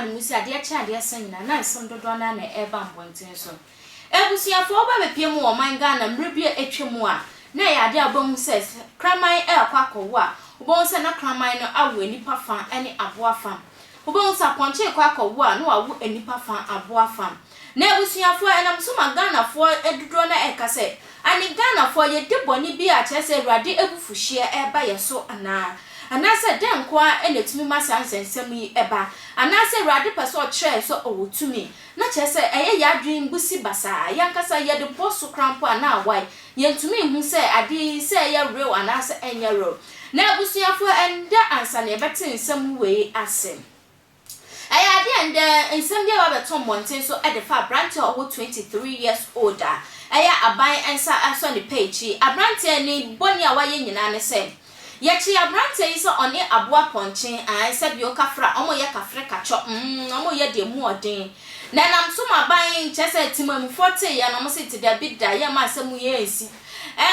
ha musi ade cha ade sanyina na nsem dodo na na eba mbonten so ebusuafo oba bepiem wo man Ghana mrebie etwemu a na ya ade abom ses kraman kwakọwo a obon se na kraman no awo enipa fa ene aboa fa obon sa ponche kwakọwo a no awo enipa fa aboa fa na ebusuafo enam so ma Ghana fo edudo na ekase ani Ghana fo ye deboni bi a chese Awurade ebufuhie eba yeso anase den kwa enetumi masa nsensem yi eba anase Awurade peso kire so owotumi na chese eye ya dwin busi basa yankasa ye de boso krampo na awai yentumi hu se ade se ye real anase enye real na ebusuafo enda ansa na ebete nsem we ase aya de enda nsem ye ba beton monten so edefa branch owo 23 years older aya aban ensa aso ne page abrante ni boni a waye nyina ne se yechi abrante iso oni aboa ponchin an se bi o kafra omo ye kafre kacho omo ye de mu odin na nam so ma ban chese timamu 40 ya no mo se ti da bida ye ma asemu ye ensi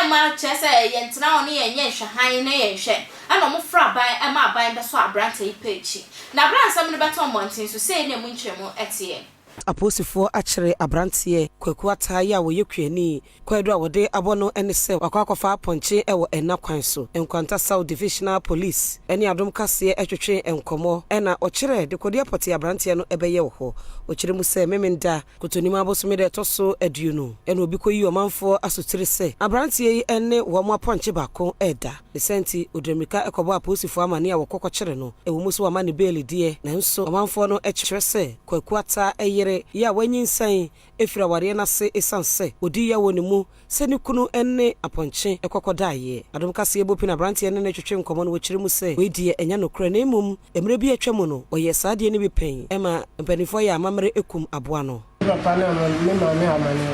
ma chese ye ntena oni ye nye hwan na ye hwe ana mo fra ban ma ban be so abrante page na abrante am ne beton montin so sei na mu nkyeremu etie aposifo akere abrantie goat ya wo yekwani kwadu a wode abono ene se akwakofa ponche ewo enakwan so enkwanta South Divisional Police eni adom kase etwetwe enkomo ena okere de kodi apoti abrantie no ebeye wo ho okere mu se memenda kotonima abosome de toso aduonu ena obi koyi omanfo asotire se abrantie yi ene wo mo ponche bako eda senti odremika ekobo aposifo amane a wokokokere no ewo muso wa mane beli die na nso omanfo no ekere se goat eyere ya wanyinsan efira ware na se esanse odi ya woni mu se ni kunu enne aponche ekokodaye adom kase ebopi na brantie ne twetwe nkomo no wokire mu se wedi enya no kra na emum emre bi atwa mu no oye saade ne bi pen ema mpanifo ya amamre ekum aboa no papa na me ma me amane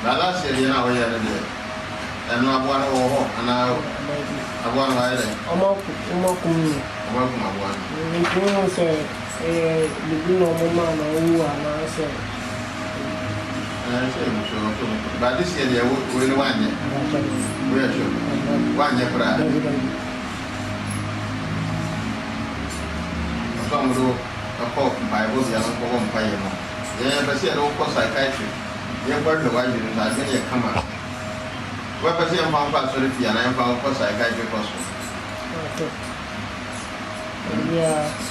bala se ye na oye ne de eno aboa no wo ho ana aboa no aye omo kum aboa no ni se the no mama na wu ana se but this year we no one we are sure one year pra some do a call Bible ya no ko mpa ye no ye be se do ko psychiatry ye kwa do wa ji na me ye kama we be se mpa mpa so refia na mpa ko psychiatry ko so yeah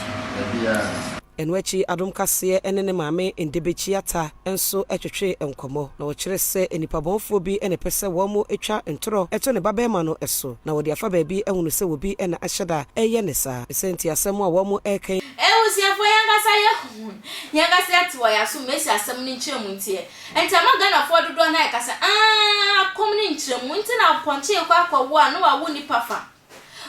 enwechi adom kase ene ne maame endebechi ata enso etwetwe enkomo na wokire se enipabonfo bi ene pese wo mo etwa ntoro eto ne babema no eso na wodi afa baabi ehunu se wo bi ene ahyeda eye ne sa senti asem a wo mo eken ewusiafo yangasa atiwa ya so mesi asem ni nkyeremu ntie entama Ghana fo dodo na ekasa kom ni nkyeremu nti na ponche kwakọwo a no wa wo nipa fa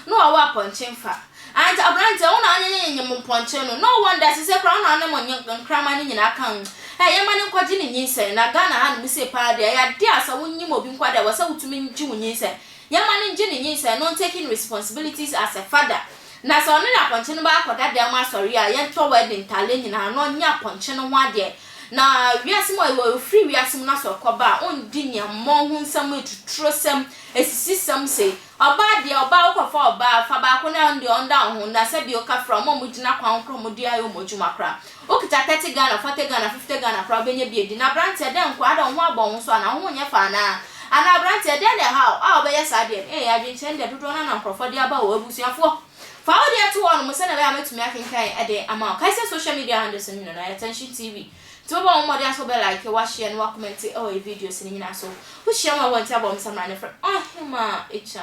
no wa wa ponche fa and abrante una anya nyem ponche no wonder se kra una na mo nkrama ni nyina kan ye mane nkwaji ni nyinse na Ghana ha no se pa de ya de asa wonyim obi nkwada wasa wutumi nji wonyinse ye mane nji ni nyinse no taking responsibilities as a father na so no na ponche no ba akoda de ma sorry a ye to wedding tale nyina no nya ponche no ho ade na wiasem o free wiasem na so koba on di nya mo hu nsam etutrosem esisisem se oba de oba ukofa oba fa ba ko na ndi onda ho na se bi o ka from mo mudina kwan kro mo di ayo mo juma kra okita 30 Ghana 40 Ghana 50 Ghana kra benye bi edi na branch de nkwa da ho abon so na ho nya fa na ana branch de de how a oba yes ade ya bi chen de dodo na nkrofo de aba wo abusuafo fa o de to one mo se na be ametumi akenkan ade ama kai se social media handles ni na attention TV to ba mo dia so be like wa share and wa comment video sin nyina so wo share ma want abom samra ne fra hima echa